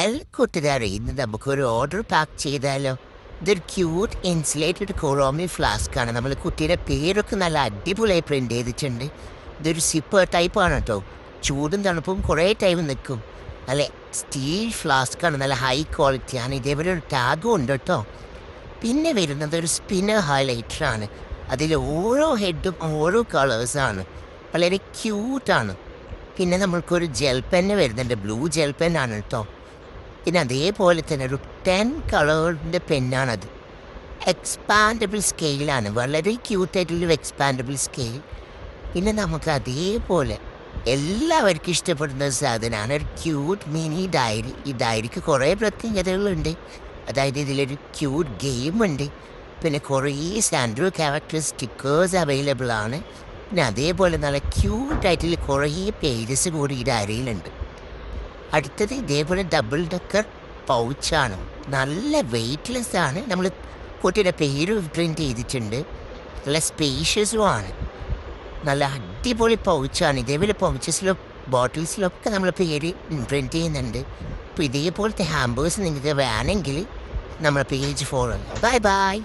Well കൂട്ടുകാരെ, ഇന്ന് നമുക്കൊരു ഓർഡർ പാക്ക് ചെയ്താലോ? ഇതൊരു ക്യൂട്ട് ഇൻസുലേറ്റഡ് കൊറോമി ഫ്ലാസ്ക് ആണ്. നമ്മൾ കുട്ടിയുടെ പേരൊക്കെ നല്ല അടിപൊളിയായി പ്രിൻ്റ് ചെയ്തിട്ടുണ്ട്. ഇതൊരു സിപ്പർ ടൈപ്പാണ് കേട്ടോ. ചൂടും തണുപ്പും കുറേ ടൈം നിൽക്കും. നല്ല സ്റ്റീൽ ഫ്ലാസ്ക് ആണ്, നല്ല ഹൈ ക്വാളിറ്റിയാണ്. ഇതേപോലെ ഒരു ടാഗും ഉണ്ട് കേട്ടോ. പിന്നെ വരുന്നത് ഒരു സ്പിന്നർ ഹൈലൈറ്ററാണ്. അതിൽ ഓരോ ഹെഡും ഓരോ കളേഴ്സാണ്, വളരെ ക്യൂട്ടാണ്. പിന്നെ നമ്മൾക്കൊരു ജെൽ പെന്ന് വരുന്നുണ്ട്, ബ്ലൂ ജെൽ പെന്നാണ് കേട്ടോ. പിന്നെ അതേപോലെ തന്നെ ഒരു 10 കളറിൻ്റെ പെന്നാണത്. എക്സ്പാൻഡബിൾ സ്കെയിലാണ്, വളരെ ക്യൂട്ടായിട്ടുള്ളൊരു എക്സ്പാൻഡബിൾ സ്കെയിൽ. പിന്നെ നമുക്ക് അതേപോലെ എല്ലാവർക്കും ഇഷ്ടപ്പെടുന്ന സാധനമാണ് ഒരു ക്യൂട്ട് മിനി ഡയറി. ഈ ഡയറിക്ക് കുറേ പ്രത്യേകതകളുണ്ട്. അതായത് ഇതിലൊരു ക്യൂട്ട് ഗെയിമുണ്ട്, പിന്നെ കുറേ സാൻഡ്രോ ക്യാരക്ടർ സ്റ്റിക്കേഴ്സ് അവൈലബിൾ ആണ്. പിന്നെ അതേപോലെ നല്ല ക്യൂട്ടായിട്ടുള്ള കുറേ പേജസ് കൂടി ഈ ഡയറിയിലുണ്ട്. അടുത്തത് ഇതേപോലെ ഡബിൾ ഡക്കർ പൗച്ചാണ്, നല്ല വെയ്റ്റ്ലെസ് ആണ്. നമ്മൾ കുട്ടിയുടെ പേര് പ്രിൻ്റ് ചെയ്തിട്ടുണ്ട്, നല്ല സ്പേഷ്യസും ആണ്. നല്ല അടിപൊളി പൗച്ചാണ്. ഇതേപോലെ പൗച്ചസിലും ബോട്ടിൽസിലൊക്കെ നമ്മൾ പേര് പ്രിൻ്റ് ചെയ്യുന്നുണ്ട്. അപ്പോൾ ഇതേപോലത്തെ ഹാമ്പേഴ്സ് നിങ്ങൾക്ക് വേണമെങ്കിൽ നമ്മുടെ പേജ് ഫോളോ. Bye bye.